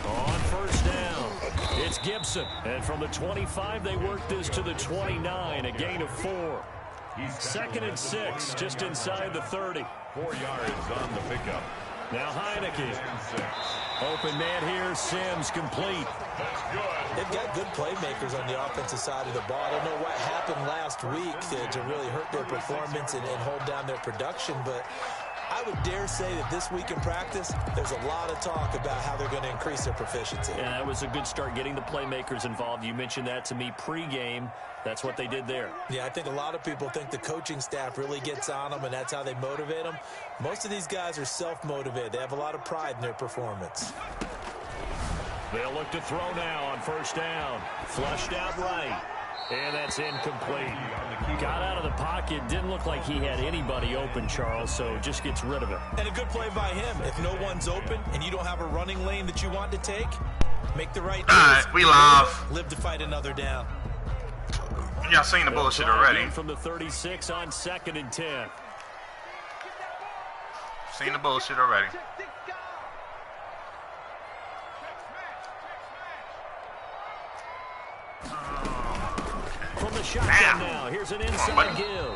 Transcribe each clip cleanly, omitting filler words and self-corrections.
On first down, it's Gibson. And from the 25, they work this to the 29, a gain of 4. Second and 6, just inside the 30. 4 yards on the pickup. Now Heineke. Open man here, Sims complete. They've got good playmakers on the offensive side of the ball. I don't know what happened last week to really hurt their performance and hold down their production, but I would dare say that this week in practice, there's a lot of talk about how they're going to increase their proficiency. Yeah, that was a good start getting the playmakers involved. You mentioned that to me pregame. That's what they did there. Yeah, I think a lot of people think the coaching staff really gets on them, and that's how they motivate them. Most of these guys are self-motivated. They have a lot of pride in their performance. They'll look to throw now on first down. Flushed out right. And that's incomplete. Got out of the pocket. Didn't look like he had anybody open, Charles, so just gets rid of it. And a good play by him. If no one's open and you don't have a running lane that you want to take, make the right choice. All right, we live. Live to fight another down. Y'all seen the bullshit already. From the 36 on 2nd and 10. Seen the bullshit already. From the shotgun now, here's an inside give.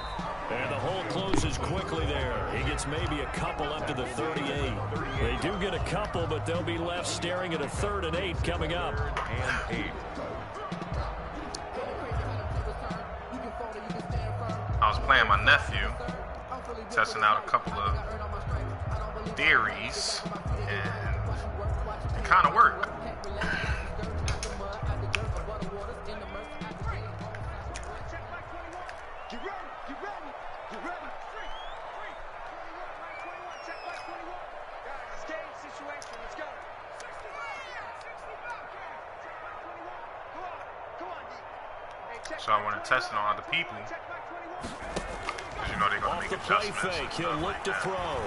And the hole closes quickly there. He gets maybe a couple up to the 38. They do get a couple, but they'll be left staring at a 3rd and 8 coming up. I was playing my nephew, testing out a couple of theories, and it kind of worked. So I want to test it on other people, because you know they're going to make adjustments. Fake. He'll look to throw.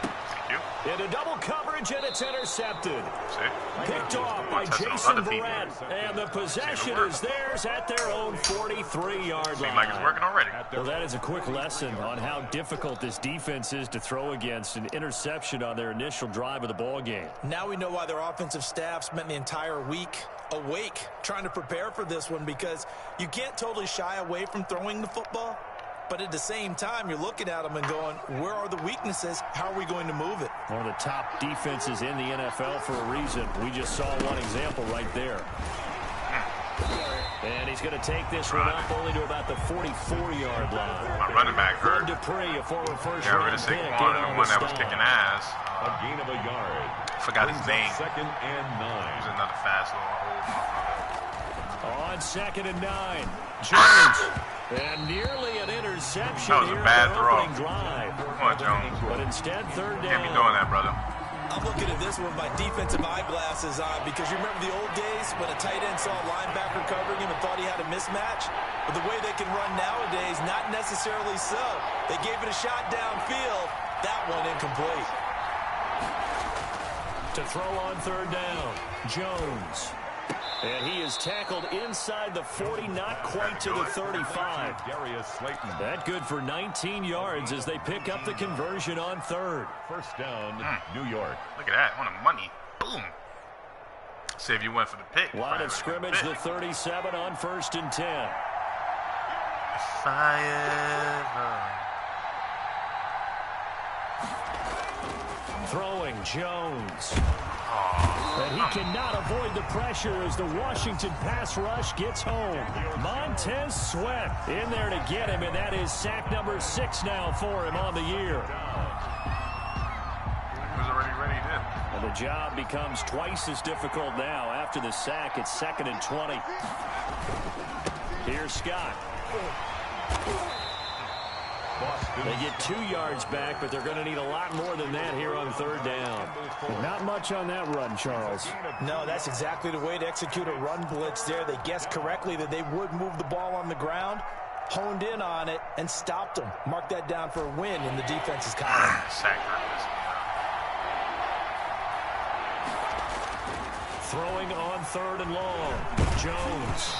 Thank you. Into double coverage, and it's intercepted. See? Picked off by Jason Verrett. And the possession is theirs at their own 43-yard line. Seems like it's working already. Well, that is a quick lesson on how difficult this defense is to throw against. An interception on their initial drive of the ball game. Now we know why their offensive staff spent the entire week awake trying to prepare for this one, because you can't totally shy away from throwing the football, but at the same time you're looking at them and going, where are the weaknesses? How are we going to move it? One of the top defenses in the NFL for a reason. We just saw one example right there. And he's going to take this one up only to about the 44-yard line. My running back hurt. Dupree, a former Got rid first-round of pick. Saquon, the one that was kicking ass. A gain of a yard. Forgot his name. 2nd and 9. He was another fast little hole. On 2nd and 9, Jones. And nearly an interception. That was a here bad in the throw. opening drive. Come on, Jones. But instead, 3rd down. Can't be doing that, brother. I'm looking at this with my defensive eyeglasses on, because you remember the old days when a tight end saw a linebacker covering him and thought he had a mismatch? But the way they can run nowadays, not necessarily so. They gave it a shot downfield. That one incomplete. To throw on 3rd down, Jones. And he is tackled inside the 40, not quite to the 35. That good for 19 yards as they pick up the conversion on 3rd. First down, New York. Look at that. On the money. Boom. See if you went for the pick. Line of scrimmage, the 37 on 1st and 10. If I ever... Throwing Jones. And he cannot avoid the pressure as the Washington pass rush gets home. Montez Sweat in there to get him, and that is sack number 6 now for him on the year. He was already ready then. And the job becomes twice as difficult now. After the sack, it's 2nd and 20. Here's Scott. They get 2 yards back, but they're going to need a lot more than that here on 3rd down. Not much on that run, Charles. No, that's exactly the way to execute a run blitz there. They guessed correctly that they would move the ball on the ground, honed in on it, and stopped them. Mark that down for a win in the defense's column. Throwing on 3rd and long. Jones.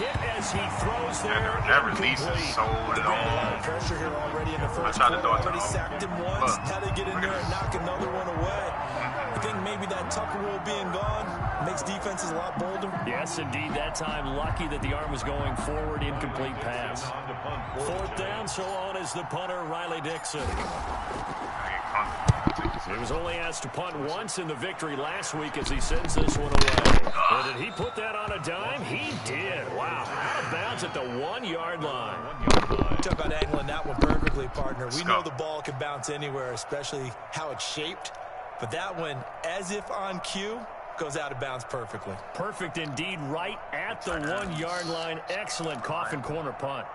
Hit as he throws there. That release is so They've got a lot of pressure here already in the first quarter. Already sacked him once. Now they get in there and knock another one away. I think maybe that Tucker rule being gone makes defenses a lot bolder. Yes, indeed. That time, lucky that the arm was going forward. Incomplete pass. 4th down, so on is the punter, Riley Dixon. He was only asked to punt once in the victory last week as he sends this one away. And did he put that on a dime? He did. Wow. Out of bounds at the 1-yard line. Talk about angling that one perfectly, partner. We know the ball can bounce anywhere, especially how it's shaped. But that one, as if on cue, goes out of bounds perfectly. Perfect indeed, right at the 1-yard line. Excellent coffin corner punt.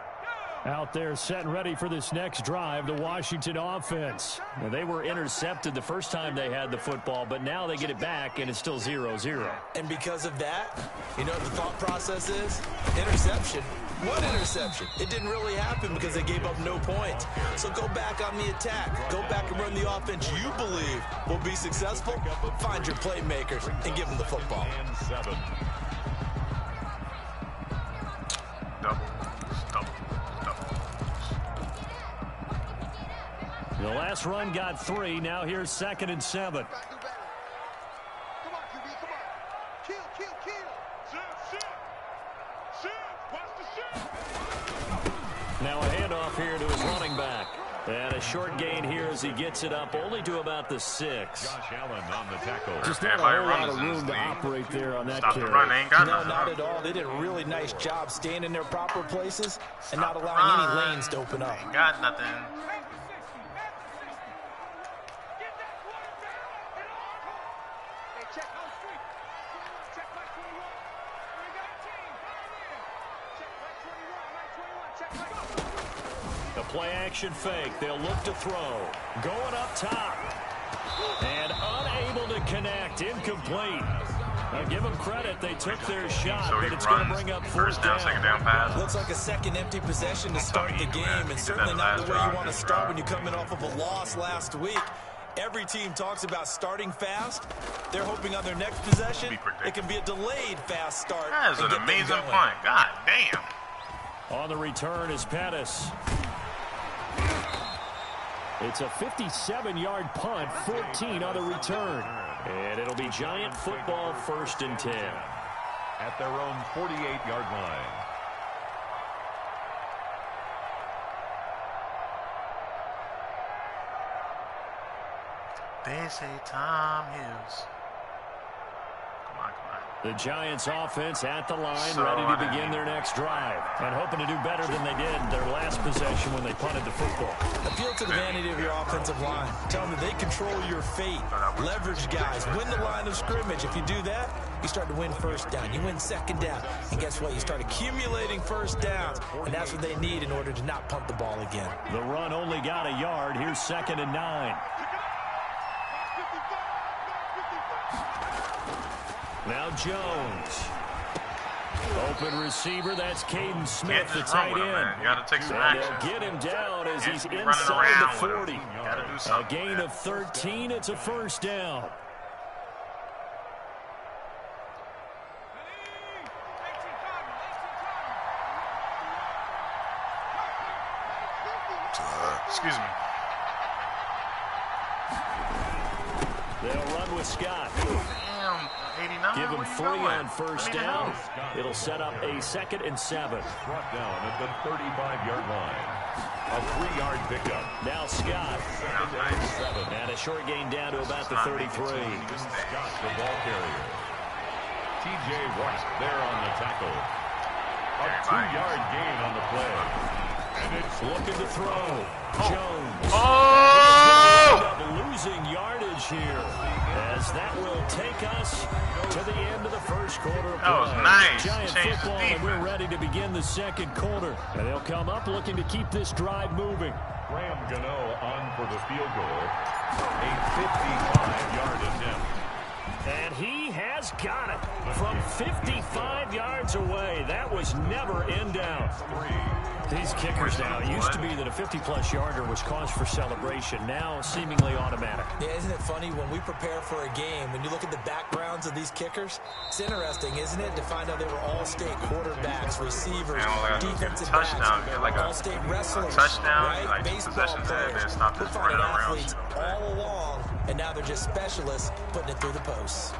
Out there set and ready for this next drive, the Washington offense. Well, they were intercepted the first time they had the football, but now they get it back, and it's still 0-0. And because of that, you know what the thought process is? Interception. What interception? It didn't really happen because they gave up no points. So go back on the attack. Go back and run the offense you believe will be successful. Find your playmakers and give them the football. The last run got 3. Now here's 2nd and 7. Now a handoff here to his running back. And a short gain here as he gets it up only to about the 6. Josh Allen on the tackle. Just not a whole lot of room to operate there on that carry. No, not at all. They did a really nice job staying in their proper places and not allowing any lanes to open up. Ain't got nothing. The play action fake. They'll look to throw. Going up top. And unable to connect. Incomplete. Now give them credit. They took their shot, but it's going to bring up 4th down. 2nd down pass. Looks like a second empty possession to start the game, and certainly not the way you want to start when you're coming off of a loss last week. Every team talks about starting fast. They're hoping on their next possession it can be a delayed fast start. That is an amazing punt. God damn. On the return is Pettis. It's a 57-yard punt, 14 on the return. And it'll be Giant football, 1st and 10. At their own 48-yard line. They say Tom Hills. Come on. The Giants offense at the line, ready to begin their next drive. And hoping to do better than they did their last possession when they punted the football. Appeal to the vanity of your offensive line. Tell them that they control your fate. Leverage guys. Win the line of scrimmage. If you do that, you start to win 1st down. You win 2nd down. And guess what? You start accumulating 1st downs. And that's what they need in order to not punt the ball again. The run only got a yard. Here's 2nd and 9. Now Jones. Open receiver, that's Caden Smith, the tight end. You got to take some and action. they'll get him down as he's inside the 40. A gain of 13, it's a 1st down. Excuse me. They'll run with Scott. Damn, 89. Give him 3 on 1st down. It'll set up a 2nd and 7. Brought down at the 35-yard line. A 3-yard pickup. Now Scott. And a short gain down to about the 33. Scott, the ball carrier. T.J. Watt there on the tackle. A 2-yard gain on the play. And it's looking to throw. Jones. Oh! Losing yardage here as that will take us to the end of the first quarter of play. That was nice. Giant Changed the football, and we're defense. ready to begin the second quarter. And they'll come up looking to keep this drive moving. Graham Gano on for the field goal. A 55-yard attempt. And he has got it from 55 yards away. That was never in doubt. These kickers now, it used to be that a 50-plus yarder was cause for celebration. Now seemingly automatic. Yeah, isn't it funny when we prepare for a game, when you look at the backgrounds of these kickers, it's interesting, isn't it, to find out they were all-state quarterbacks, receivers, defensive backs, all-state wrestlers, right? Baseball players. We're finding athletes all along, and now they're just specialists putting it through the posts.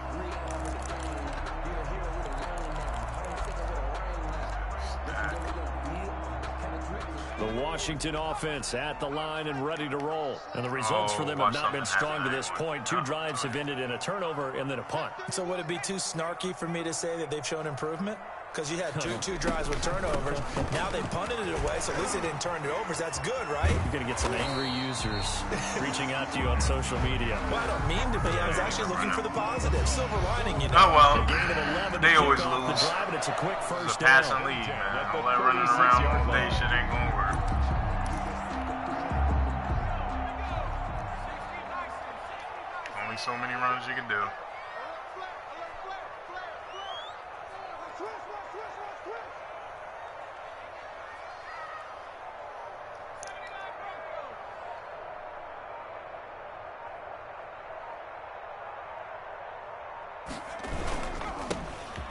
The Washington offense at the line and ready to roll. And the results for them have not been strong to this point. 2 drives have ended in a turnover and then a punt. So would it be too snarky for me to say that they've shown improvement? Because you had two drives with turnovers. Now they punted it away, so at least they didn't turn it over. So that's good, right? You're going to get some angry users reaching out to you on social media. Well, I don't mean to be. I was actually looking for the positive. Silver lining, you know. Oh, well. A gain of 11 They always the lose. drive, and it's a quick It's first a pass down. and lead, man. All that running around all day shit ain't gonna work. Only so many runs you can do.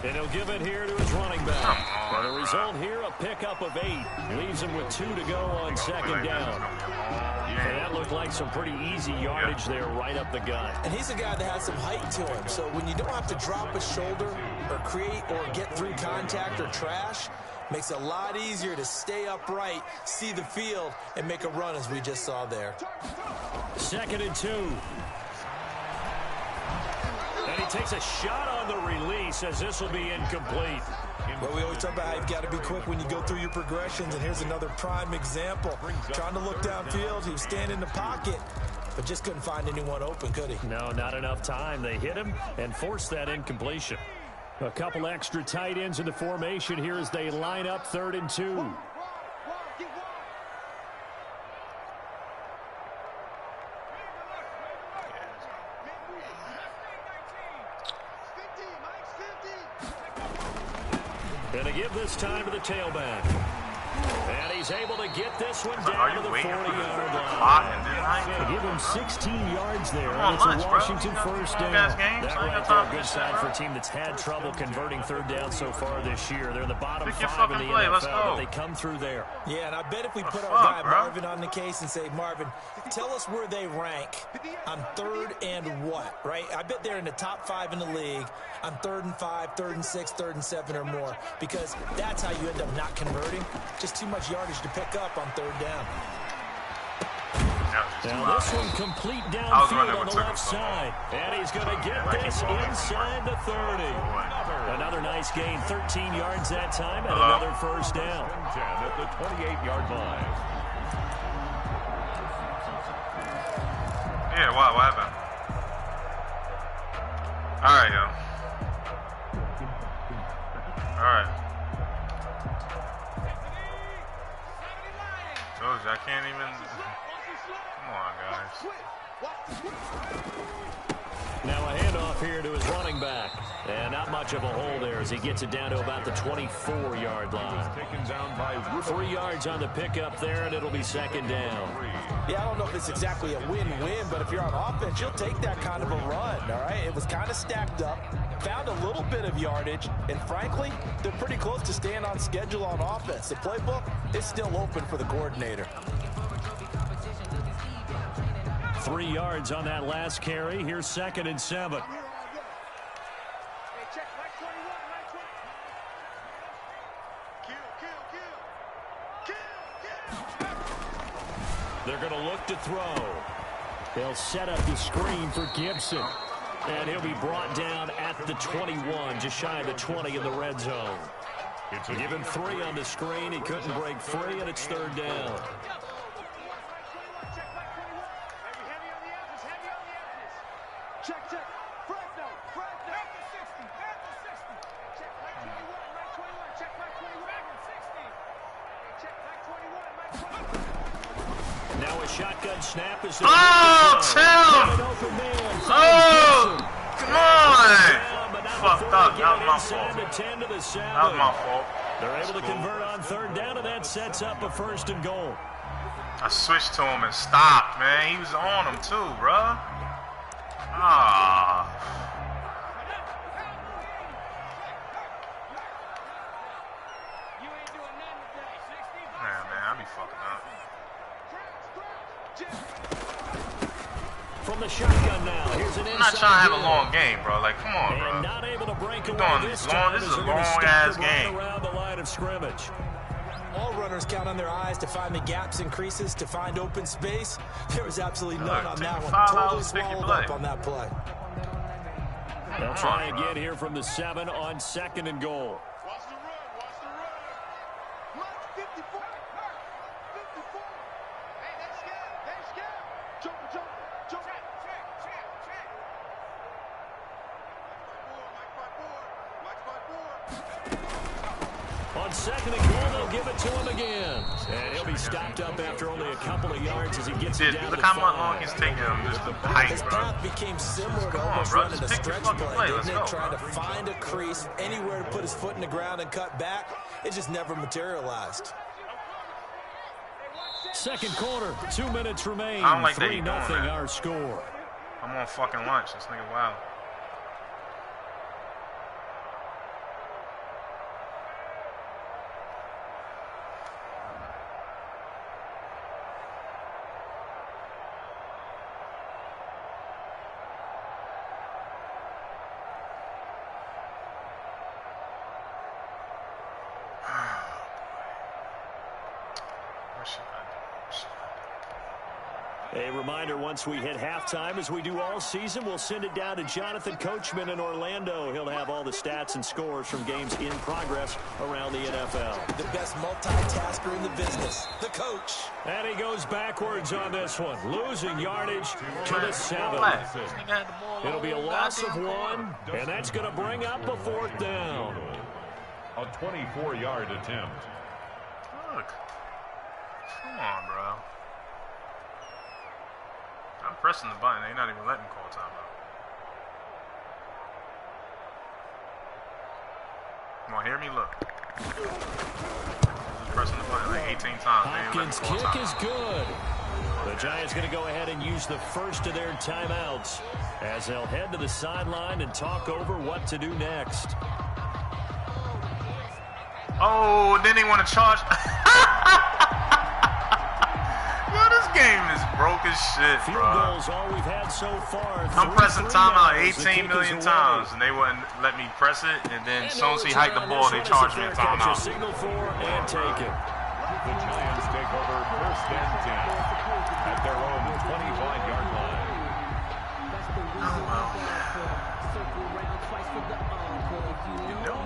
And he'll give it here to his running back. And the result here, a pickup of 8. Leaves him with 2 to go on second down. And that looked like some pretty easy yardage there right up the gut. And he's a guy that has some height to him. So when you don't have to drop a shoulder or create or get through contact or trash, makes it a lot easier to stay upright, see the field, and make a run as we just saw there. 2nd and 2. And he takes a shot on the release as this will be incomplete. Well, we always talk about how you've got to be quick when you go through your progressions, and here's another prime example. Trying to look downfield, he was standing in the pocket, but just couldn't find anyone open, could he? No, not enough time. They hit him and forced that incompletion. A couple extra tight ends in the formation here as they line up 3rd and 2. And to give this time to the tailback. And he's able to get this one down to the 40-yard line. They give him 16 yards there, and it's a Washington first down. That right there, a good sign for a team that's had trouble converting 3rd down so far this year. They're in the bottom 5 in the NFL, but they come through there. Yeah, and I bet if we put our guy Marvin on the case and say, Marvin, tell us where they rank on 3rd and what, right? I bet they're in the top 5 in the league on 3rd and 5, 3rd and 6, 3rd and 7 or more, because that's how you end up not converting. Just too much yardage to pick up on 3rd down. Now this one complete downfield on the left side. And he's going to get this inside the 30. Another nice gain, 13 yards that time, and another first down. 10 at the 28-yard line. Yeah, what happened? All right, yo. All right. Told you, I can't even. Come on, guys. Now a handoff here to his running back. And not much of a hole there as he gets it down to about the 24-yard line. Taken down by 3 yards on the pickup there, and it'll be 2nd down. Yeah, I don't know if it's exactly a win-win, but if you're on offense, you'll take that kind of a run, all right? It was kind of stacked up, found a little bit of yardage, and frankly, they're pretty close to staying on schedule on offense. The playbook is still open for the coordinator. 3 yards on that last carry. Here's 2nd and 7. They're going to look to throw. They'll set up the screen for Gibson. And he'll be brought down at the 21, just shy of the 20 in the red zone. Give him 3 on the screen. He couldn't break free, and it's 3rd down. Now a shotgun snap is Tim! Oh, come on! Fucked up. That was my fault. That was my fault. They're able to convert on third down, and that sets up a 1st and goal. I switched to him and stopped, man. He was on him too, bruh. Ah. Man, I be fucking up. From the shotgun now. Here's an I'm not trying to have a long game, bro. Like, come on, bro. And not able to break You're away doing this long. time This is as a they're gonna long stop ass the run game. around the line of scrimmage. All runners count on their eyes to find the gaps and creases, to find open space. There was absolutely none on that one. Totally swallowed up on that play. They'll try again here from the 7 on 2nd and goal. Watch the run. Watch the run. Look, 54. 54. Hey, they scared. They scared. Jump. Check. Watch my board. On 2nd and goal, they'll give it to him again. And he'll be stopped up after only a couple of yards as he gets it down Look to how 5. long he's taking him just to height, His bro. path became similar to almost bro. running Just a pick your stretch fucking play, play. didn't Let's it? go, Trying bro. to find a crease, anywhere to put his foot in the ground and cut back. It just never materialized. 2nd quarter, 2 minutes remain. I don't like that 3-0 you doing that. our score. I'm on fucking lunch. This nigga wild. A reminder, once we hit halftime, as we do all season, we'll send it down to Jonathan Coachman in Orlando. He'll have all the stats and scores from games in progress around the NFL. The best multitasker in the business, the coach. And he goes backwards on this one, losing yardage to the 7. It'll be a loss of 1, and that's going to bring up a 4th down. A 24-yard attempt. Look. Come on, bro. I'm pressing the button. They're not even letting me call timeout. Come on, hear me? Look. Just pressing the button like 18 times. Hopkins' kick is good. The Giants going to go ahead and use the first of their timeouts as they'll head to the sideline and talk over what to do next. Oh, then they want to charge. Yo, this game is broke as shit, Field bro. goals all we've had so far. I'm pressing timeout 18 The million kick is times, away. and they wouldn't let me press it. And then as soon as he no hiked the return. ball, This they one is charged a me a fair catch. A timeout. signal for and take it. The Giants take over 1st and 10 at their own 25-yard line. Oh, well. You know.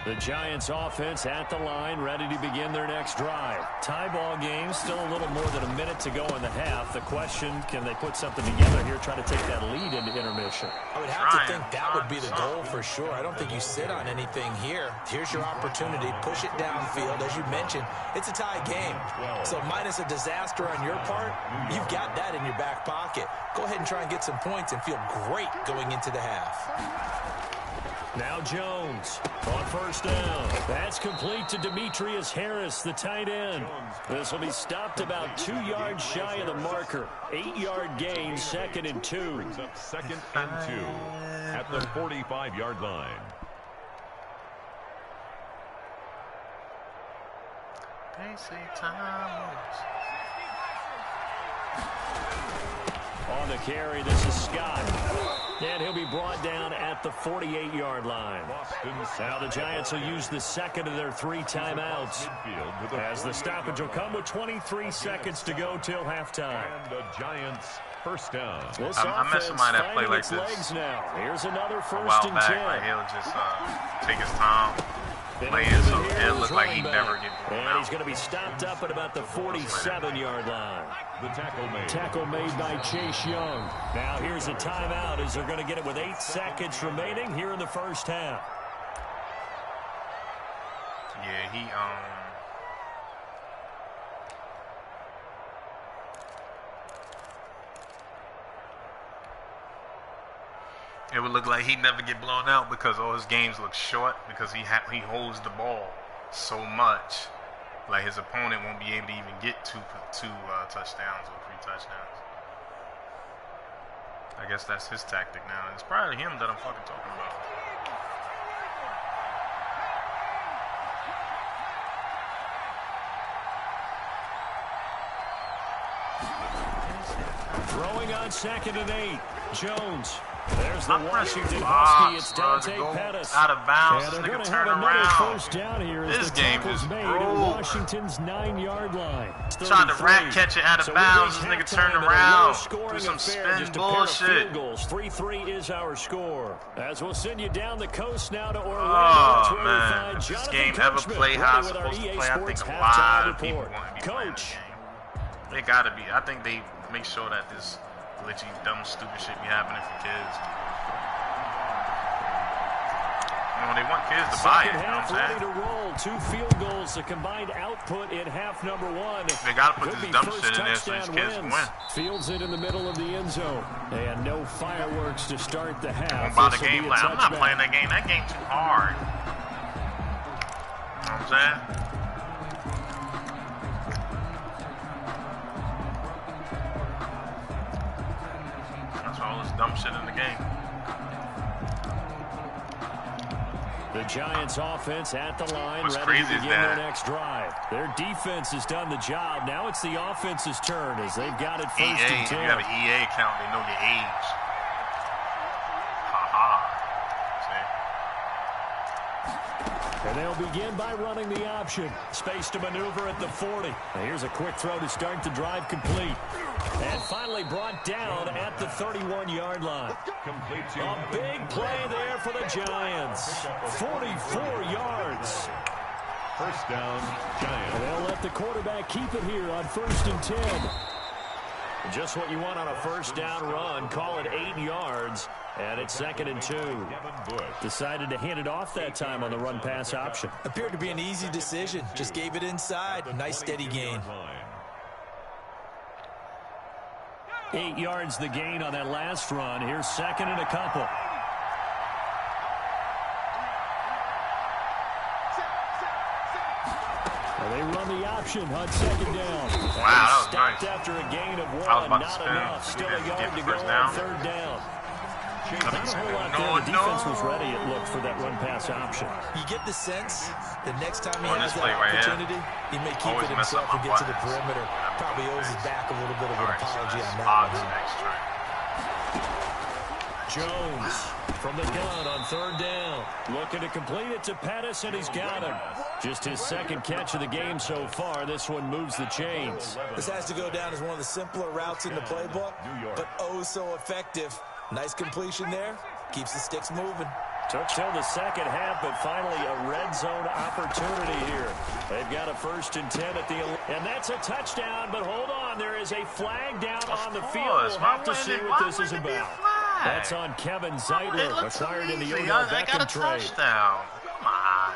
The Giants offense at the line, ready to begin their next drive. Tie ball game, still a little more than a minute to go in the half. The question, can they put something together here, try to take that lead into intermission? I would have to think that would be the goal for sure. I don't think you sit on anything here. Here's your opportunity. Push it downfield. As you mentioned, it's a tie game. So minus a disaster on your part, you've got that in your back pocket. Go ahead and try and get some points and feel great going into the half. Now Jones on 1st down. That's complete to Demetrius Harris, the tight end. This will be stopped about 2 yards shy of the marker. 8-yard gain, 2nd and 2. Brings up 2nd and 2 at the 45-yard line. They say time. On the carry, this is Scott. And he'll be brought down at the 48-yard line. Now the Giants will use the 2nd of their 3 timeouts, as the stoppage will come with 23 seconds to go till halftime. And the Giants 1st down. I met somebody that played like this now. Here's another a 1st while and back. 10. Like he'll just take his time. playing, so it looked like he'd never get blown And out. he's going to be stopped up at about the 47-yard line. The Tackle made by Chase Young. Now here's a timeout as they're going to get it with 8 seconds remaining here in the first half. Yeah, it would look like he'd never get blown out because all his games look short because he holds the ball so much. Like his opponent won't be able to even get two touchdowns or 3 touchdowns. I guess that's his tactic now. It's probably him that I'm fucking talking about. Throwing on 2nd and 8. Jones. There's the I'm Washington pressing Husky. It's box, Dante bro, to go Pettis. out of bounds. And This they're going nigga to turn have another around. first down here as This the game tackle's is made at brutal. Washington's 9-yard line. Trying to rat catch it out of bounds. This nigga turn around. Do some spin bullshit. 3-3 is our score. As we'll send you down the coast now to Orlando. Oh, man. If this game ever play how it's supposed to play, I think a lot of people want to be playing this game. They got to be. I think they make sure that this glitchy, dumb, stupid shit be happening for kids. You know, they want kids to buy it, you know what I'm saying? Ready to roll. 2 field goals, the combined output in half number 1. They got to put this dumb shit in there so these kids wins. win. Fields it in the middle of the end zone. And no fireworks to start the half. I'm about the game. Like, I'm not playing that game. That game too hard. You know what I'm saying? That's all this dumb shit in the game. The Giants offense at the line, What's ready crazy to is begin their that next drive. Their defense has done the job. Now it's the offense's turn as they've got it first EA, and if 10. you have an EA account, they know your age. Ha-ha. And they'll begin by running the option. Space to maneuver at the 40. Now here's a quick throw to start the drive complete. And finally brought down at the 31-yard line. A big play there for the Giants. 44 yards. First down, Giants. And they'll let the quarterback keep it here on 1st and 10. Just what you want on a first down run. Call it 8 yards. And it's 2nd and 2. Decided to hand it off that time on the run-pass option. Appeared to be an easy decision. Just gave it inside. Nice steady gain. 8 yards the gain on that last run. Here's 2nd and a couple. Well, they run the option on 2nd down. Wow, that was stopped nice. after a gain of 1. I was about to Not spin. enough. Still a Get yard the to go first on down. 3rd down. Not a Nothing whole lot no, there. The defense no. was ready, it looked, for that run-pass option. You get the sense the next time he On has this that play right here. opportunity, he may keep Always it mess up himself and my get to the buttons. perimeter. Probably owes his back a little bit of an Alright, so apology that's on that odds one. next turn. Jones from the gun on 3rd down. Looking to complete it to Pettis, and he's got him. Just his 2nd catch of the game so far. This one moves the chains. This has to go down as one of the simpler routes in the playbook, but oh so effective. Nice completion there. Keeps the sticks moving. Took till the second half, but finally a red zone opportunity here. They've got a 1st and 10 at the 11. And that's a touchdown, but hold on. There is a flag down on the field. We'll have to see what this is about. That's on Kevin Zeitler, acquired in the Odell Beckham trade. Touchdown. Come on.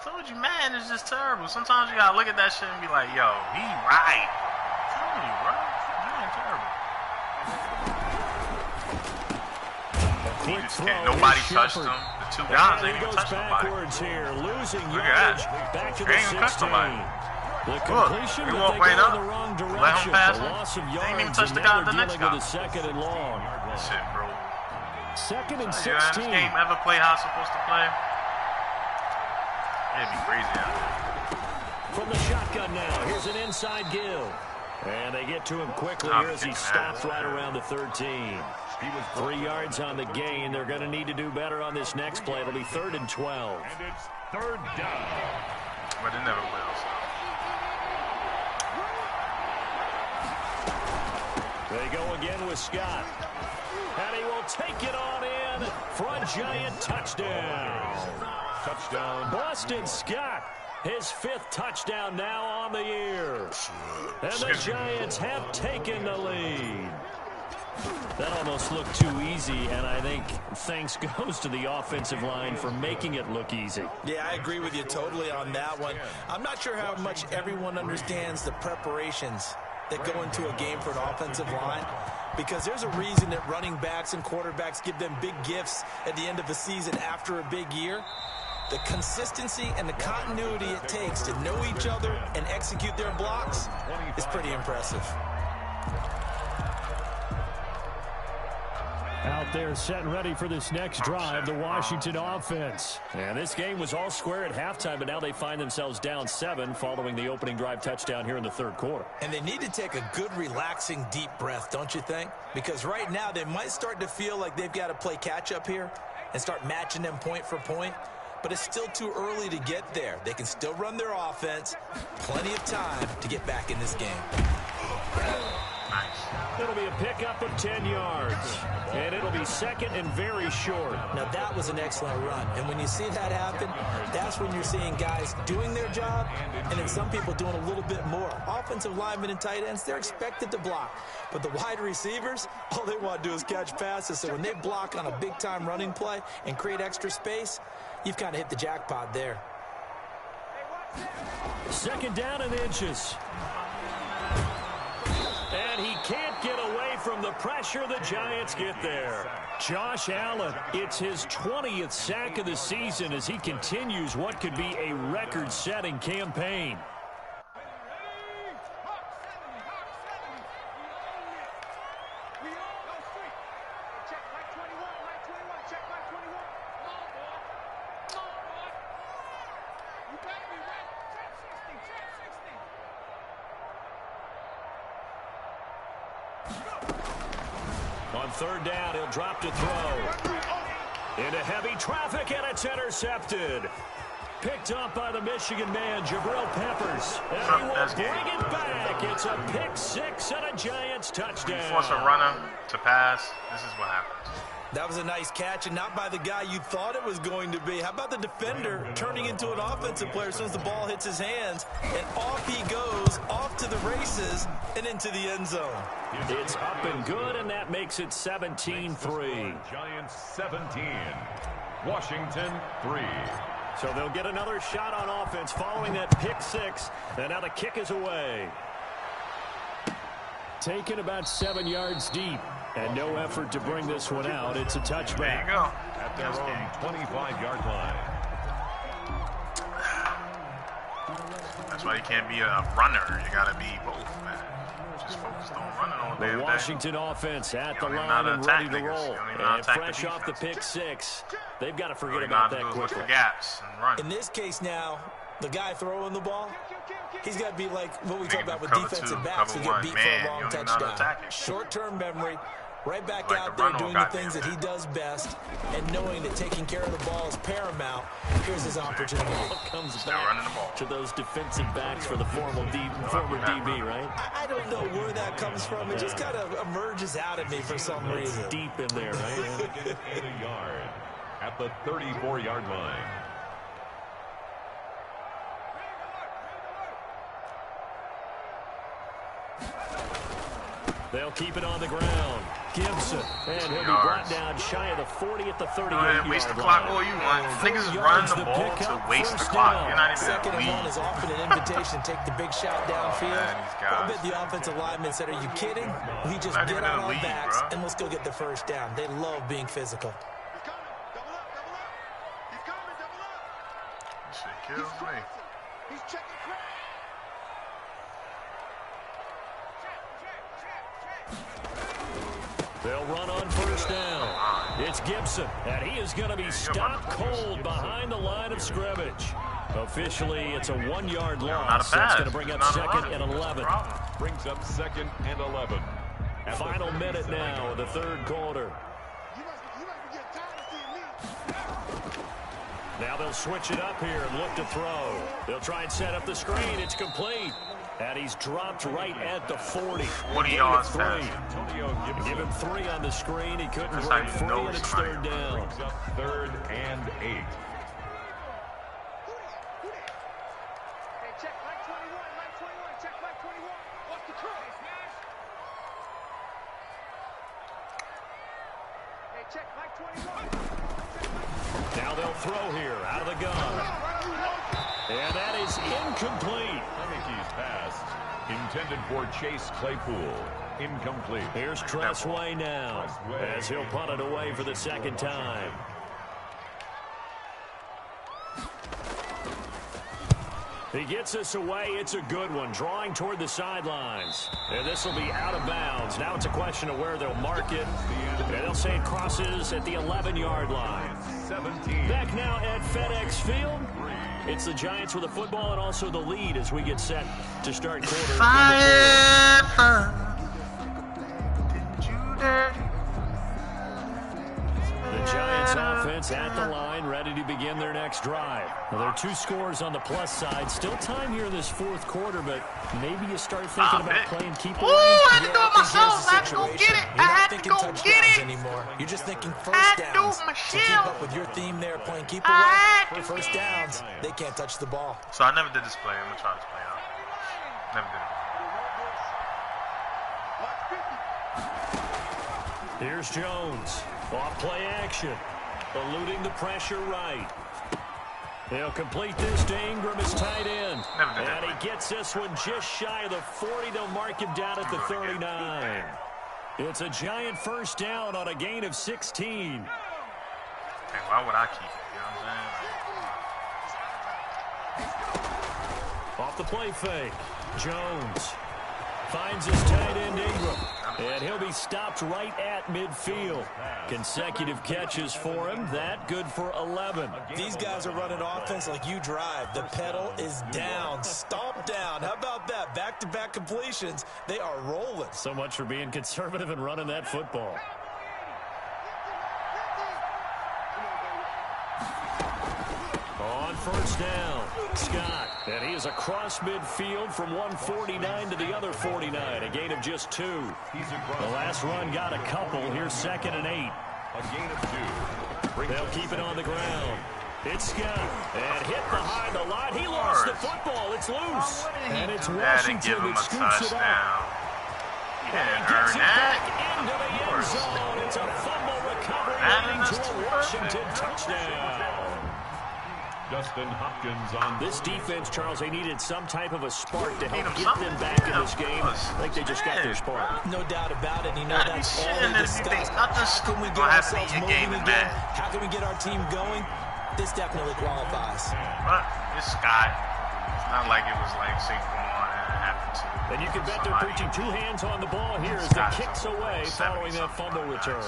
Told you, man, it's just terrible. Sometimes you gotta look at that shit and be like, yo, he right. I'm telling you, bro. You ain't terrible. He just can't. Nobody touched him. The 2 guys ain't even touched nobody. Here, losing Look at yardage that. back to They the ain't even touched 16. nobody. The completion, he but walked they right go up. in the wrong Let him direction. pass The him. loss of They ain't even yards, touched and the now guy, they're the next dealing with guy. a 2nd and long. Shit, bro. 2nd and Yeah, this 16. game ever play how it's supposed to play? It'd be crazy out there. From the shotgun now, here's an inside give. And they get to him quickly here as he stops right around the 13. 3 yards on the gain. They're going to need to do better on this next play. It'll be 3rd and 12. And it's 3rd down. But it never will, so. They go again with Scott. And he will take it on in for a Giant touchdown. Touchdown. Boston Scott, his 5th touchdown now on the year. And the Giants have taken the lead. That almost looked too easy, and I think thanks goes to the offensive line for making it look easy. Yeah, I agree with you totally on that one. I'm not sure how much everyone understands the preparations that go into a game for an offensive line, because there's a reason that running backs and quarterbacks give them big gifts at the end of the season after a big year. The consistency and the continuity it takes to know each other and execute their blocks is pretty impressive. Out there set and ready for this next drive, the Washington offense. And this game was all square at halftime, but now they find themselves down 7 following the opening drive touchdown here in the 3rd quarter. And they need to take a good, relaxing, deep breath, don't you think? Because right now they might start to feel like they've got to play catch-up here and start matching them point for point. But it's still too early to get there. They can still run their offense. Plenty of time to get back in this game. It'll be a pickup of 10 yards. And it'll be 2nd and very short. Now, that was an excellent run. And when you see that happen, that's when you're seeing guys doing their job and then some people doing a little bit more. Offensive linemen and tight ends, they're expected to block. But the wide receivers, all they want to do is catch passes. So when they block on a big-time running play and create extra space, you've kind of hit the jackpot there. 2nd down and inches. And he can't get away from the pressure the Giants get there. Josh Allen, it's his 20th sack of the season as he continues what could be a record-setting campaign. On 3rd down, he'll drop to throw. Into heavy traffic, and it's intercepted. Picked up by the Michigan man, Jabril Peppers. And he will bring it back. It's a pick 6 and a Giants touchdown. You force a runner to pass, this is what happens. That was a nice catch, and not by the guy you thought it was going to be. How about the defender turning into an offensive player as soon as the ball hits his hands, and off he goes, off to the races, and into the end zone. It's up and good, and that makes it 17-3. Giants 17. Washington 3. So they'll get another shot on offense following that pick 6, and now the kick is away. Taken about 7 yards deep. And no effort to bring this one out. It's a touchback. There you go. At their own 25-yard line. That's why you can't be a runner. You got to be both, man. Just focused on running all day. The Washington offense at the You don't even line know how and to ready attack to niggas. roll. You don't even know how to And attack the fresh off the defense. pick 6, they've got to forget All you about gotta that do is quickly. look for gaps and run. In this case now, the guy throwing the ball, he's got to be like what we talk about with cover defensive two, backs who cover get beat one. for Man, a long you don't even know how to touchdown. attack it. Short-term memory, right back Like out the there run doing on the things that goddamn he does best, and knowing that taking care of the ball is paramount. Here's his opportunity. Comes Still back running the ball. to those defensive backs for the former DB, right? I don't know where that comes from. It just kind of emerges out at me for some It's reason. deep in there, right? And a yard at the 34-yard line. They'll keep it on the ground. Gibson, and he'll be brought down shy of the 40 at the 38-yard Go ahead, waste the line. clock all you want. Niggas is running the ball to waste the clock. You're not even Second going and to one lead. is often an invitation to take the big shot downfield. man, these guys. I bet the offensive linemen said, are you kidding? We just Not get even on in the our league, backs bro. and let's go get the first down. They love being physical. He's coming. Double up, double up. He's coming, double up. Shit He's kills me. crossing. He's checking crack. They'll run on first down. It's Gibson, and he is going to be stopped cold behind the line of scrimmage. Officially, it's a 1-yard Not a loss. That's pass. going to bring up Not a 2nd run. and 11. Problem. Brings up 2nd and 11. At the Final minute 37 now of the 3rd quarter. You must be getting tired of seeing me. Now they'll switch it up here and look to throw. They'll try and set up the screen. It's complete. And he's dropped right at the 40. 40 Gain yards of 3. Antonio Gibson. Give him 3 on the screen. He couldn't That's break how you free, know and it's somebody 3rd down. Brings up 3rd and 8. Now they'll throw here out of the gun. And that is incomplete. Heinicke's pass intended for Chase Claypool. Incomplete. Here's Tressway now as he'll punt it away for the second time. He gets us away. It's a good one. Drawing toward the sidelines. And this will be out of bounds. Now it's a question of where they'll mark it. And they'll say it crosses at the 11-yard line. 17. Back now at FedEx Field. It's the Giants with the football and also the lead as we get set to start quarter number 4. The Giants offense at the line, ready to begin their next drive. Now, there are 2 scores on the plus side. Still time here in this fourth quarter, but maybe you start thinking about playing keep away. I had to do it myself. I had to go get it. I had to go get it. Anymore. You're just thinking first downs. To keep up with your theme there, playing keep away for first downs. They can't touch the ball. So I never did this play. I'm going to try this play out. Never did it. Here's Jones. Off play action. Eluding the pressure right. They'll complete this to Ingram as tight end. And he gets this one just shy of the 40. They'll mark him down at the 39. It's a Giant first down on a gain of 16. Hey, why would I keep it? You know what I'm saying? Off the play fake. Jones finds his tight end Ingram. And he'll be stopped right at midfield. Consecutive catches for him. That good for 11. These guys are running offense like you drive. The pedal is down. Stomp down. How about that? Back-to-back completions. They are rolling. So much for being conservative and running that football. On first down, Scott. And he is across midfield from 149 to the other 49. A gain of just 2. The last run got a couple. Here's 2nd and 8. A gain of 2. They'll keep it on the ground. It's Scott. And hit behind the line. He lost the football. It's loose. And it's Washington that scoops it up. And he gets it back into the end zone. It's a fumble recovery leading to a Washington touchdown. Dustin Hopkins on this defense, Charles, they needed some type of a spark to help get them back in this game. I think they just got their spark. No doubt about it. You know, that's all we discussed. How can we get ourselves moving again? How can we get our team going? This definitely qualifies. But this guy, it's not like it was like, say, come on, and it happened to. And you can bet they're preaching 2 hands on the ball here as the kicks away following that fumble return.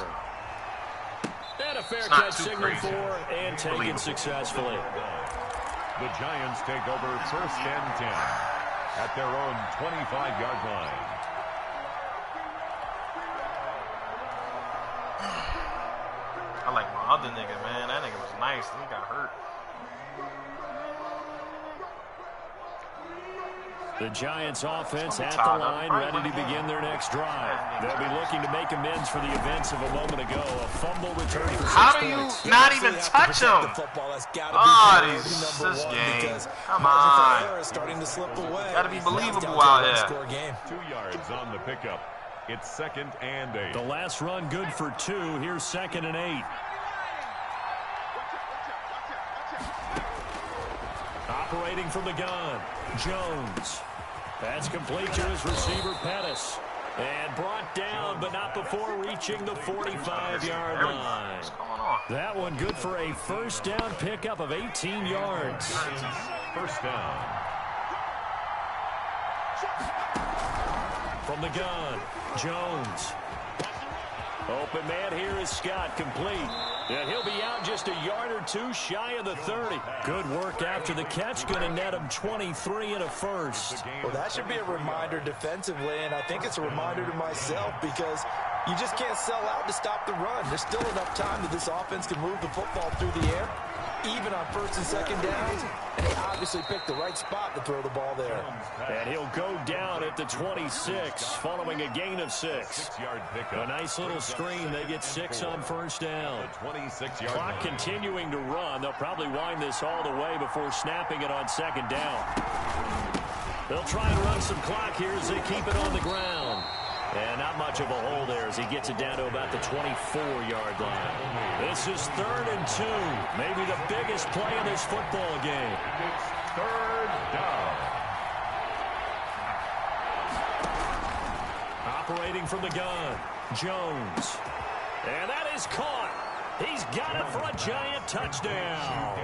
And a fair catch signal for and taken successfully. The Giants take over 1st and 10 at their own 25-yard line. I like my other nigga, man. That nigga was nice. He got hurt. The Giants offense at the line, ready to begin their next drive. They'll be looking to make amends for the events of a moment ago. A fumble return for 6 How do you not even touch him? Oh, this game. Come on. Starting to slip away. Got to be believable out there. 2 yards on the pickup. It's 2nd and 8. The last run good for 2. Here's 2nd and 8. Operating from the gun, Jones. That's complete to his receiver, Pettis. And brought down, but not before reaching the 45-yard line. That one good for a first down pickup of 18 yards. First down. From the gun, Jones. Open man here is Scott, complete. And he'll be out just a yard or 2 shy of the 30. Good work after the catch. Going to net him 23 and a first. Well, that should be a reminder defensively, and I think it's a reminder to myself because you just can't sell out to stop the run. There's still enough time that this offense can move the football through the air, even on 1st and 2nd downs, and they obviously picked the right spot to throw the ball there. And he'll go down at the 26, following a gain of 6. A nice little screen. They get 6 on first down. Clock continuing to run. They'll probably wind this all the way before snapping it on 2nd down. They'll try and run some clock here as they keep it on the ground. And not much of a hole there as he gets it down to about the 24-yard line. This is 3rd and 2. Maybe the biggest play in this football game. It's 3rd down. Operating from the gun, Jones. And that is caught. He's got it for a giant touchdown.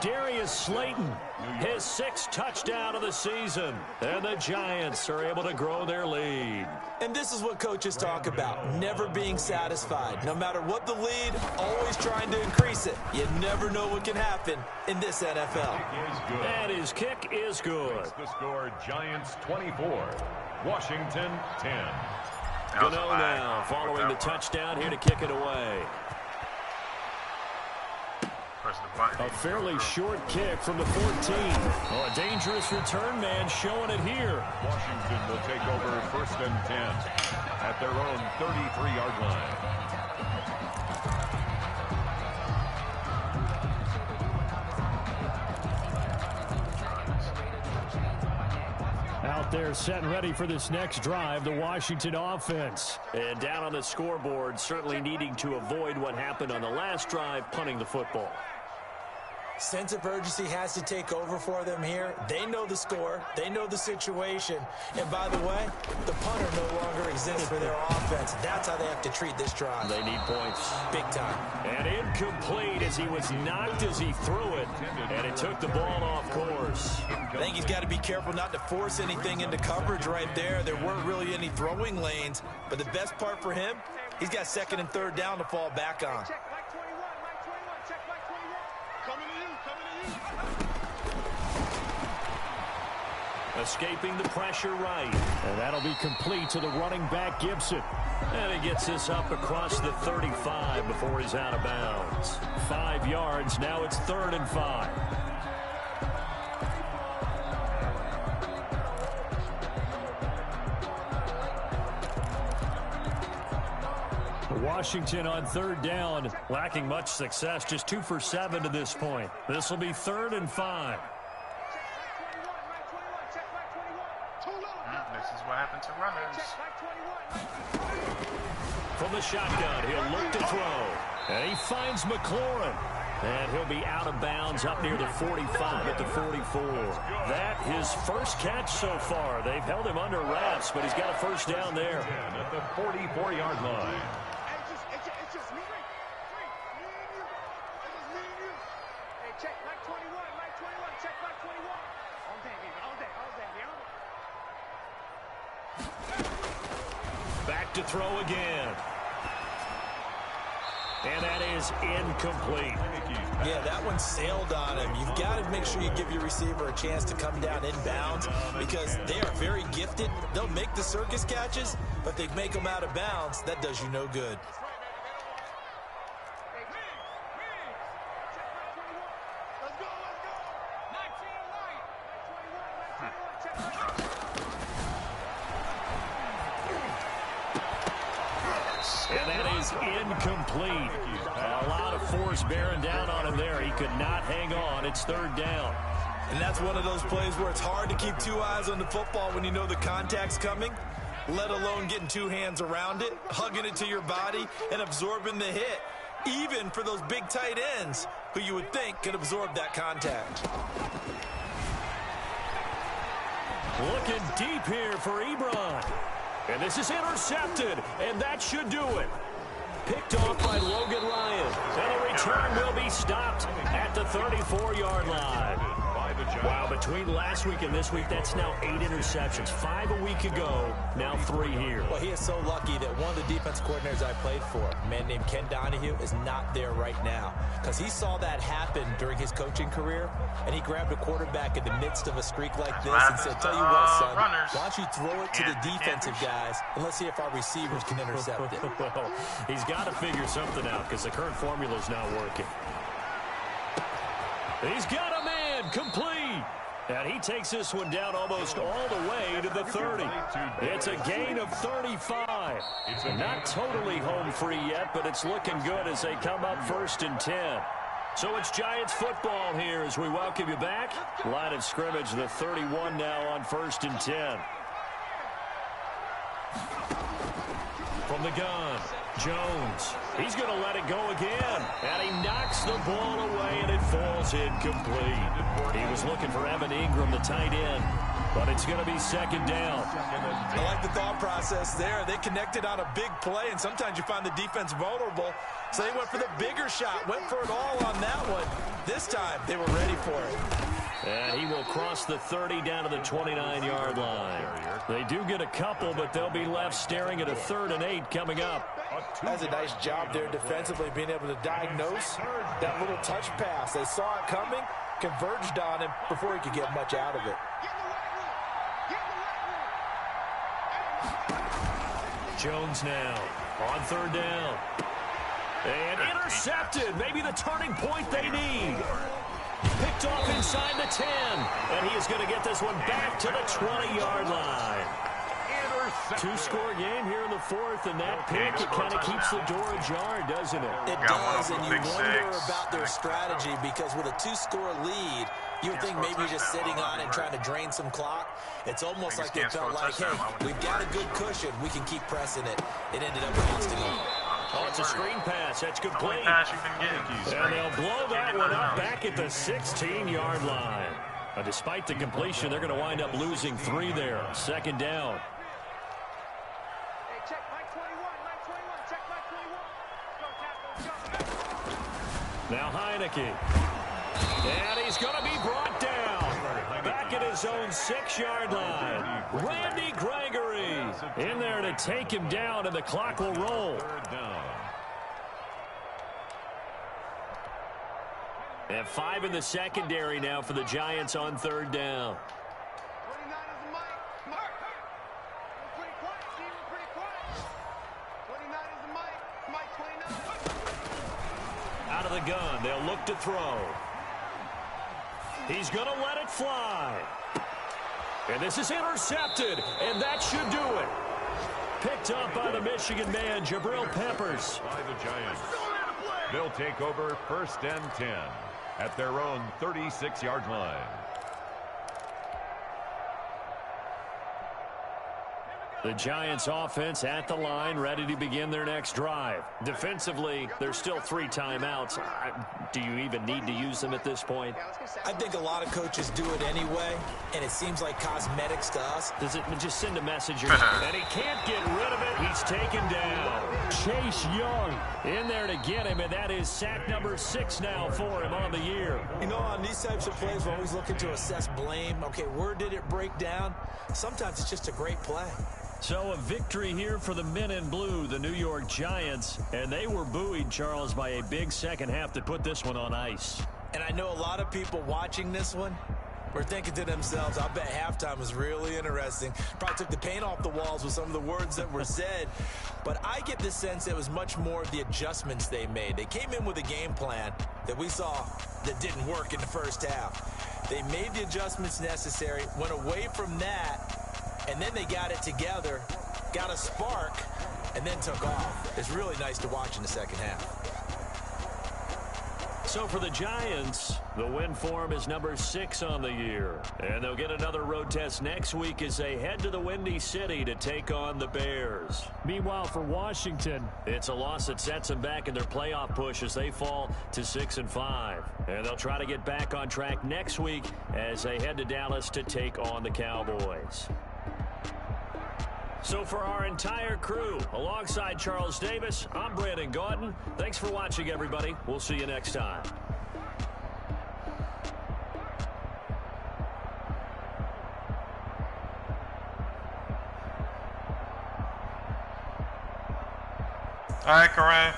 Darius Slayton, his 6th touchdown of the season. And the Giants are able to grow their lead. And this is what coaches talk about, never being satisfied. No matter what the lead, always trying to increase it. You never know what can happen in this NFL. And his kick is good. The score, Giants 24, Washington 10. Gano now following the touchdown here to kick it away. A fairly short kick from the 14. Oh, a dangerous return man showing it here. Washington will take over 1st and 10 at their own 33-yard line. Out there set and ready for this next drive, the Washington offense. And down on the scoreboard, certainly needing to avoid what happened on the last drive, punting the football. Sense of urgency has to take over for them here. They know the score. They know the situation. And by the way, the punter no longer exists for their offense. That's how they have to treat this drive. They need points. Big time. And incomplete as he was knocked as he threw it. And it took the ball off course. I think he's got to be careful not to force anything into coverage right there. There weren't really any throwing lanes. But the best part for him, he's got 2nd and 3rd down to fall back on. Escaping the pressure right. And that'll be complete to the running back, Gibson. And he gets this up across the 35 before he's out of bounds. 5 yards. Now it's 3rd and 5. Washington on 3rd down, lacking much success, just 2 for 7 to this point. This will be 3rd and 5. This is what happened to runners. From the shotgun, he'll look to throw. And he finds McLaurin. And he'll be out of bounds up near the 45 at the 44. That his first catch so far. They've held him under wraps, but he's got a 1st down there. At the 44-yard line. Back to throw again. And that is incomplete. Yeah, that one sailed on him. You've got to make sure you give your receiver a chance to come down inbounds because they are very gifted. They'll make the circus catches, but they make them out of bounds. That does you no good. And that is incomplete. A lot of force bearing down on him there. He could not hang on. It's 3rd down. And that's one of those plays where it's hard to keep 2 eyes on the football when you know the contact's coming, let alone getting 2 hands around it, hugging it to your body, and absorbing the hit, even for those big tight ends who you would think could absorb that contact. Looking deep here for Ebron. And this is intercepted, and that should do it. Picked off by Logan Ryan. And the return will be stopped at the 34-yard line. Wow, between last week and this week, that's now 8 interceptions. 5 a week ago, now 3 here. Well, he is so lucky that one of the defense coordinators I played for, a man named Ken Donahue, is not there right now. Because he saw that happen during his coaching career, and he grabbed a quarterback in the midst of a streak like this and said, tell you what, son, why don't you throw it to the defensive guys, and let's see if our receivers can intercept it. Well, he's got to figure something out because the current formula is not working. He's got a man complete. And he takes this one down almost all the way to the 30. It's a gain of 35. Not totally home free yet, but it's looking good as they come up 1st and 10. So it's Giants football here as we welcome you back. Line of scrimmage, the 31 now on 1st and 10. From the gun, Jones. He's going to let it go again. And he knocks the ball away, and it falls incomplete. He was looking for Evan Ingram, the tight end. But it's going to be second down. I like the thought process there. They connected on a big play, and sometimes you find the defense vulnerable. So they went for the bigger shot, went for it all on that one. This time, they were ready for it. And he will cross the 30 down to the 29-yard line. They do get a couple, but they'll be left staring at a 3rd and 8 coming up. That's a nice job there defensively, being able to diagnose that little touch pass. They saw it coming, converged on him before he could get much out of it. Jones now on 3rd down. And intercepted. Maybe the turning point they need. Picked off inside the 10. And he is going to get this one back to the 20-yard line. Two-score game here in the 4th, and that pick, it kind of keeps the door ajar, doesn't it? It does, and you wonder about their strategy, because with a 2-score lead, you would think maybe you're just sitting on it and trying to drain some clock. It's almost like they felt like, hey, we've got a good cushion. We can keep pressing it. It ended up costing them. Oh, it's a screen pass. That's complete. Pass you can get. And they'll blow that one up back at the 16-yard line. Despite the completion, they're going to wind up losing 3 there. Second down. Check Mike 21, Mike 21, check Mike 21. Go, Cap, go. Now Heineke. And he's going to be brought down. Back at his own 6-yard line. Randy Gregory in there to take him down, and the clock will roll. And 5 in the secondary now for the Giants on 3rd down. 29 is the Mike. Mark. We're pretty quiet, Steve. We're pretty quiet. 29 is the Mike. Mike 29. Out of the gun. They'll look to throw. He's going to let it fly. And this is intercepted. And that should do it. Picked up by the Michigan man, Jabril Peppers. By the Giants. They'll take over 1st and 10 at their own 36-yard line. The Giants offense at the line, ready to begin their next drive. Defensively, there's still 3 timeouts. Do you even need to use them at this point? I think a lot of coaches do it anyway, and it seems like cosmetics to us. Does it just send a message? And he can't get rid of it. He's taken down. Chase Young in there to get him, and that is sack number 6 now for him on the year. You know, on these types of plays, we're always looking to assess blame. Okay, where did it break down? Sometimes it's just a great play. So a victory here for the men in blue, the New York Giants, and they were buoyed, Charles, by a big second half to put this one on ice. And I know a lot of people watching this one were thinking to themselves, I bet halftime was really interesting. Probably took the paint off the walls with some of the words that were said. But I get the sense it was much more of the adjustments they made. They came in with a game plan that we saw that didn't work in the first half. They made the adjustments necessary, went away from that, and then they got it together, got a spark, and then took off. It's really nice to watch in the second half. So for the Giants, the win form is number 6 on the year. And they'll get another road test next week as they head to the Windy City to take on the Bears. Meanwhile, for Washington, it's a loss that sets them back in their playoff push as they fall to 6-5. And they'll try to get back on track next week as they head to Dallas to take on the Cowboys. So for our entire crew, alongside Charles Davis, I'm Brandon Gaudin. Thanks for watching, everybody. We'll see you next time. All right, Corinne.